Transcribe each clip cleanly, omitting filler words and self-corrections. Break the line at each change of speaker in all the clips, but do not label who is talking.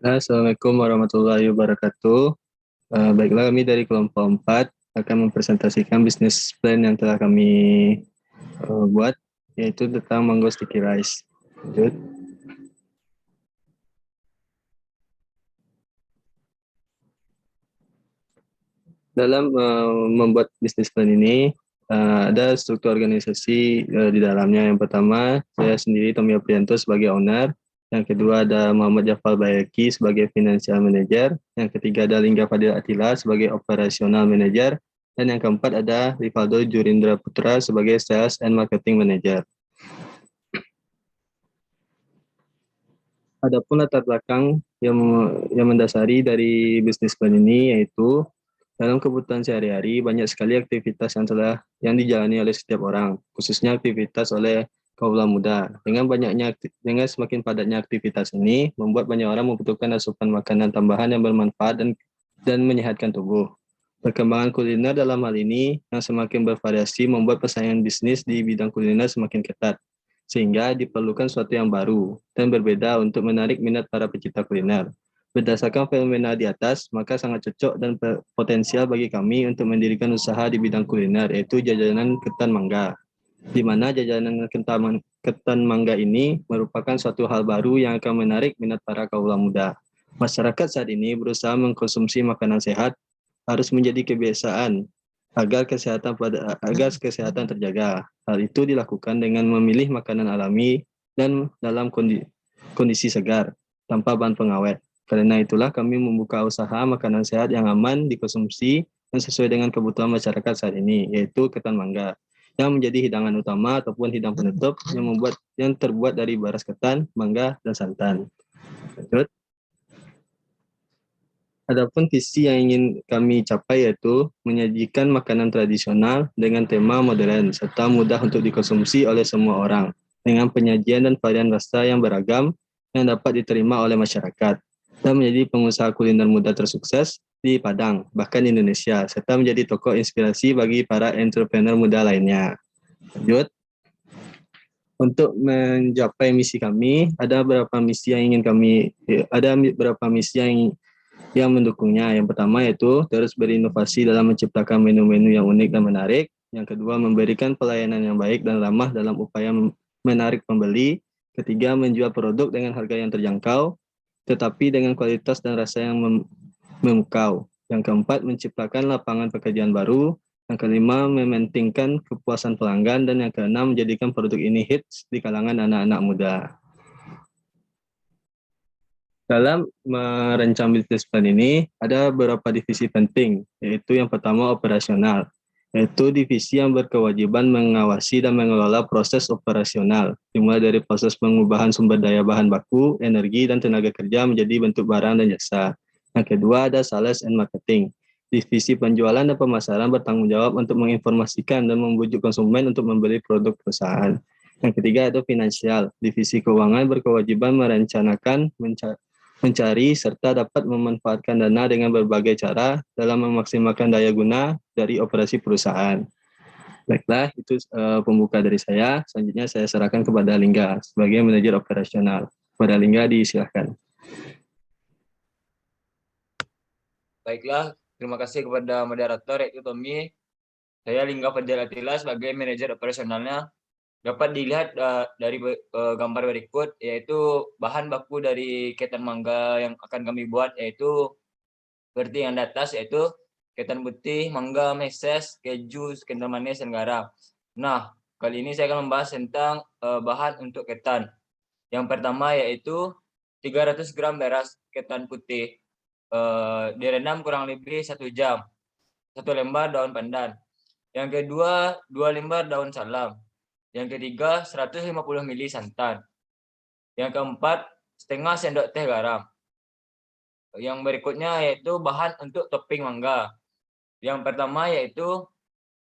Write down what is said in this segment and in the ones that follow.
Assalamualaikum warahmatullahi wabarakatuh. Baiklah, kami dari kelompok 4 akan mempresentasikan bisnis plan yang telah kami buat, yaitu tentang Mango Sticky Rice. Lanjut. Dalam membuat bisnis plan ini, ada struktur organisasi di dalamnya. Yang pertama, saya sendiri, Tommy Aprianto, sebagai owner. Yang kedua ada Muhammad Jafal Bayaki sebagai financial manager. Yang ketiga ada Lingga Fadil Atila sebagai operational manager. Dan yang keempat ada Rivaldo Jurindra Putra sebagai sales and marketing manager. Adapun latar belakang yang mendasari dari bisnis plan ini, yaitu dalam kebutuhan sehari-hari banyak sekali aktivitas yang dijalani oleh setiap orang, khususnya aktivitas oleh kaula muda. Dengan semakin padatnya aktivitas ini, membuat banyak orang membutuhkan asupan makanan tambahan yang bermanfaat dan menyehatkan tubuh. Perkembangan kuliner dalam hal ini yang semakin bervariasi membuat persaingan bisnis di bidang kuliner semakin ketat, sehingga diperlukan sesuatu yang baru dan berbeda untuk menarik minat para pecinta kuliner. Berdasarkan fenomena di atas, maka sangat cocok dan potensial bagi kami untuk mendirikan usaha di bidang kuliner, yaitu jajanan ketan mangga. Di mana jajanan ketan mangga ini merupakan suatu hal baru yang akan menarik minat para kaula muda. Masyarakat saat ini berusaha mengkonsumsi makanan sehat harus menjadi kebiasaan agar kesehatan terjaga. Hal itu dilakukan dengan memilih makanan alami dan dalam kondisi segar tanpa bahan pengawet. Karena itulah kami membuka usaha makanan sehat yang aman dikonsumsi dan sesuai dengan kebutuhan masyarakat saat ini, yaitu ketan mangga, yang menjadi hidangan utama ataupun hidangan penutup yang terbuat dari beras ketan, mangga, dan santan. Lanjut. Adapun visi yang ingin kami capai yaitu menyajikan makanan tradisional dengan tema modern serta mudah untuk dikonsumsi oleh semua orang dengan penyajian dan varian rasa yang beragam yang dapat diterima oleh masyarakat dan menjadi pengusaha kuliner muda tersukses di Padang bahkan di Indonesia serta menjadi tokoh inspirasi bagi para entrepreneur muda lainnya. Lanjut. Untuk mencapai misi kami, ada beberapa misi yang mendukungnya. Yang pertama yaitu terus berinovasi dalam menciptakan menu-menu yang unik dan menarik. Yang kedua, memberikan pelayanan yang baik dan ramah dalam upaya menarik pembeli. Ketiga, menjual produk dengan harga yang terjangkau, tetapi dengan kualitas dan rasa yang memukau. Yang keempat, menciptakan lapangan pekerjaan baru. Yang kelima, mementingkan kepuasan pelanggan. Dan yang keenam, menjadikan produk ini hits di kalangan anak-anak muda. Dalam merancang bisnis plan ini, ada beberapa divisi penting, yaitu yang pertama operasional, yaitu divisi yang berkewajiban mengawasi dan mengelola proses operasional, dimulai dari proses pengubahan sumber daya bahan baku, energi, dan tenaga kerja menjadi bentuk barang dan jasa. Yang kedua ada sales and marketing. Divisi penjualan dan pemasaran bertanggung jawab untuk menginformasikan dan membujuk konsumen untuk membeli produk perusahaan. Yang ketiga itu finansial. Divisi keuangan berkewajiban merencanakan, mencari serta dapat memanfaatkan dana dengan berbagai cara dalam memaksimalkan daya guna dari operasi perusahaan. Baiklah, itu pembuka dari saya. Selanjutnya saya serahkan kepada Lingga sebagai manajer operasional. Kepada Lingga disilahkan.
Baiklah, terima kasih kepada moderator yaitu Tommy. Saya Lingga Fadil Atila sebagai manajer operasionalnya. Dapat dilihat dari gambar berikut, yaitu bahan baku dari ketan mangga yang akan kami buat, yaitu seperti yang di atas, yaitu ketan putih, mangga, meses, keju, kental manis, dan garam. Nah, kali ini saya akan membahas tentang bahan untuk ketan. Yang pertama yaitu 300 gram beras ketan putih, direndam kurang lebih 1 jam. 1 lembar daun pandan. Yang kedua, 2 lembar daun salam. Yang ketiga, 150 ml santan. Yang keempat, setengah sendok teh garam. Yang berikutnya yaitu bahan untuk topping mangga. Yang pertama yaitu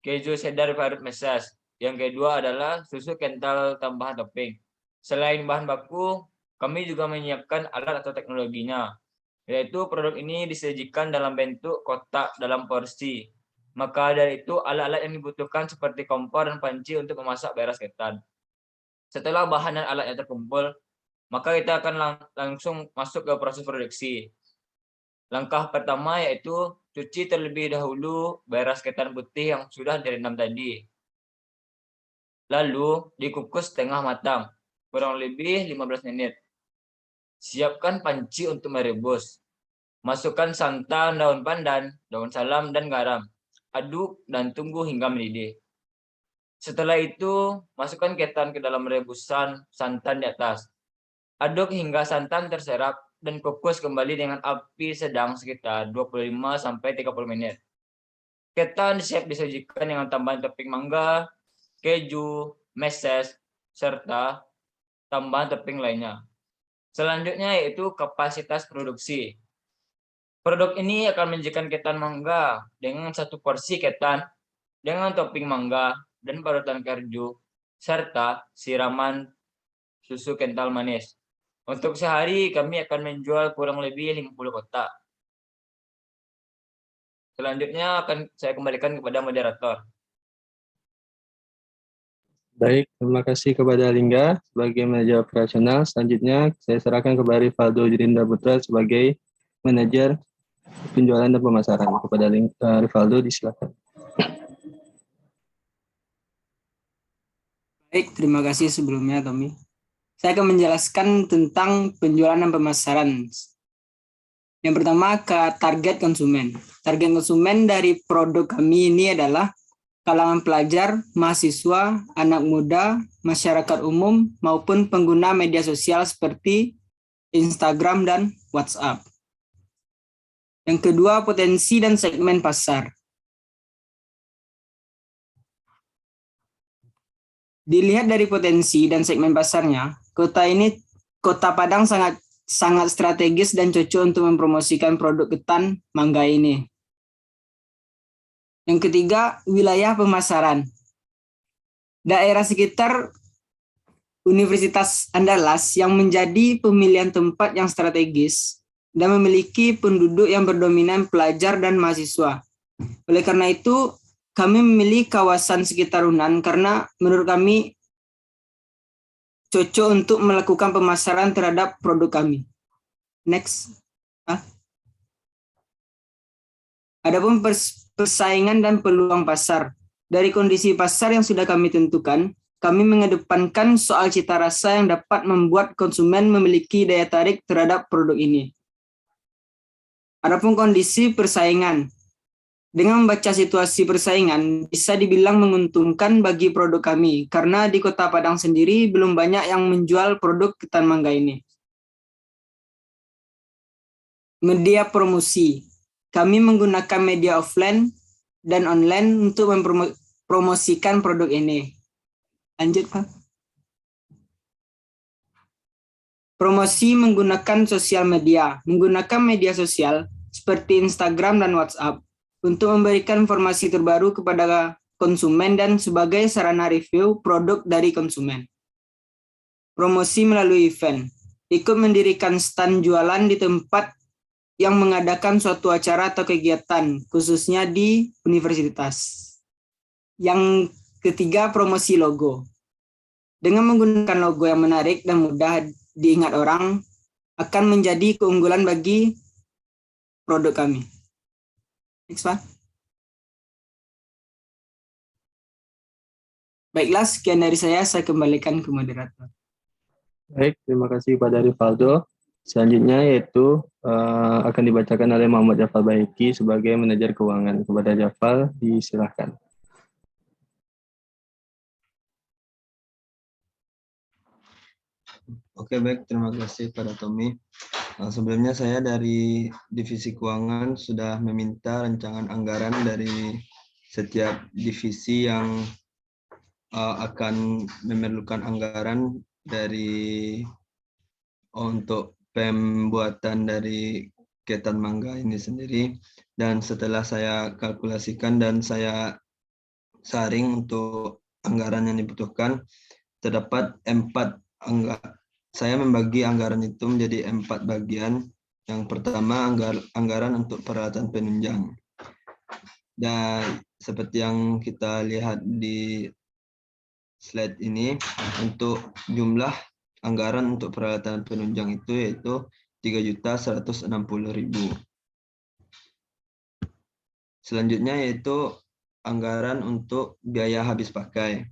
keju cheddar parut meses. Yang kedua adalah susu kental tambahan topping. Selain bahan baku, kami juga menyiapkan alat atau teknologinya, yaitu produk ini disajikan dalam bentuk kotak dalam porsi. Maka dari itu alat-alat yang dibutuhkan seperti kompor dan panci untuk memasak beras ketan. Setelah bahan dan alatnya terkumpul, maka kita akan langsung masuk ke proses produksi. Langkah pertama yaitu cuci terlebih dahulu beras ketan putih yang sudah direndam tadi. Lalu dikukus setengah matang, kurang lebih 15 menit. Siapkan panci untuk merebus. Masukkan santan, daun pandan, daun salam, dan garam. Aduk dan tunggu hingga mendidih. Setelah itu, masukkan ketan ke dalam rebusan santan di atas. Aduk hingga santan terserap dan kukus kembali dengan api sedang sekitar 25-30 menit. Ketan siap disajikan dengan tambahan topping mangga, keju, meses, serta tambahan topping lainnya. Selanjutnya yaitu kapasitas produksi. Produk ini akan menyajikan ketan mangga dengan satu porsi ketan dengan topping mangga dan parutan keju serta siraman susu kental manis. Untuk sehari kami akan menjual kurang lebih 50 kotak. Selanjutnya akan saya kembalikan kepada moderator.
Baik, terima kasih kepada Lingga sebagai manajer operasional. Selanjutnya, saya serahkan kepada Rivaldo Judinda Putra sebagai manajer penjualan dan pemasaran. Kepada Rivaldo, disilakan.
Baik, terima kasih sebelumnya, Tommy. Saya akan menjelaskan tentang penjualan dan pemasaran. Yang pertama, ke target konsumen. Target konsumen dari produk kami ini adalah kalangan pelajar, mahasiswa, anak muda, masyarakat umum, maupun pengguna media sosial seperti Instagram dan WhatsApp. Yang kedua, potensi dan segmen pasar. Dilihat dari potensi dan segmen pasarnya, Kota Padang sangat strategis dan cocok untuk mempromosikan produk ketan mangga ini. Yang ketiga, wilayah pemasaran. Daerah sekitar Universitas Andalas yang menjadi pemilihan tempat yang strategis dan memiliki penduduk yang berdominan pelajar dan mahasiswa. Oleh karena itu, kami memilih kawasan sekitar Unan karena menurut kami cocok untuk melakukan pemasaran terhadap produk kami. Next. Adapun persaingan dan peluang pasar. Dari kondisi pasar yang sudah kami tentukan, kami mengedepankan soal cita rasa yang dapat membuat konsumen memiliki daya tarik terhadap produk ini. Adapun kondisi persaingan. Dengan membaca situasi persaingan, bisa dibilang menguntungkan bagi produk kami, karena di Kota Padang sendiri belum banyak yang menjual produk ketan mangga ini. Media promosi. Kami menggunakan media offline dan online untuk mempromosikan produk ini. Lanjut, Pak. Promosi menggunakan sosial media. Menggunakan media sosial seperti Instagram dan WhatsApp untuk memberikan informasi terbaru kepada konsumen dan sebagai sarana review produk dari konsumen. Promosi melalui event. Ikut mendirikan stand jualan di tempat yang mengadakan suatu acara atau kegiatan, khususnya di universitas. Yang ketiga, promosi logo. Dengan menggunakan logo yang menarik dan mudah diingat orang, akan menjadi keunggulan bagi produk kami. Next, Pak. Baiklah, sekian dari saya kembalikan ke moderator.
Baik, terima kasih kepada Rivaldo. Selanjutnya yaitu akan dibacakan oleh Muhammad Jafal Baiki sebagai manajer keuangan. Kepada Jafal, disilahkan.
Oke, baik. Terima kasih pada Tommy. Sebelumnya saya dari Divisi Keuangan sudah meminta rancangan anggaran dari setiap divisi yang akan memerlukan anggaran dari untuk pembuatan dari ketan mangga ini sendiri. Dan setelah saya kalkulasikan dan saya saring untuk anggaran yang dibutuhkan, terdapat 4 saya membagi anggaran itu menjadi 4 bagian. Yang pertama, anggaran untuk peralatan penunjang. Dan seperti yang kita lihat di slide ini, untuk jumlah anggaran untuk peralatan penunjang itu yaitu 3.160.000. Selanjutnya yaitu anggaran untuk biaya habis pakai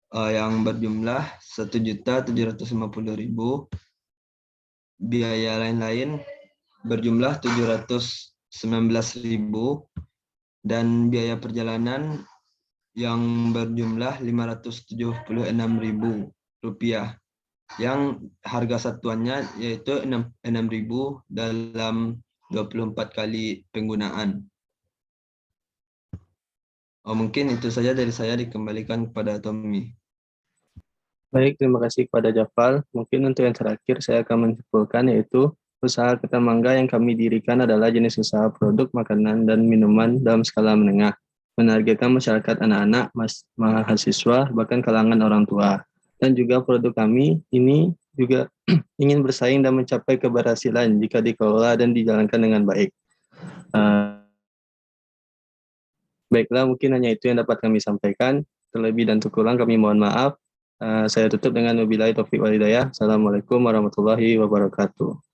yang berjumlah 1.750.000. Biaya lain-lain berjumlah 719.000 dan biaya perjalanan yang berjumlah 576.000 rupiah, yang harga satuannya yaitu 6.000 dalam 24 kali penggunaan. Mungkin itu saja dari saya, dikembalikan kepada Tommy.
Baik, terima kasih kepada Jafal. Mungkin untuk yang terakhir saya akan menyimpulkan yaitu usaha Ketan Mangga yang kami dirikan adalah jenis usaha produk makanan dan minuman dalam skala menengah, menargetkan masyarakat anak-anak, mahasiswa, bahkan kalangan orang tua. Dan juga produk kami ini juga ingin bersaing dan mencapai keberhasilan jika dikelola dan dijalankan dengan baik. Baiklah, mungkin hanya itu yang dapat kami sampaikan. Terlebih dan terkurang kami mohon maaf. Saya tutup dengan wabillahi taufiq wal hidayah. Assalamualaikum warahmatullahi wabarakatuh.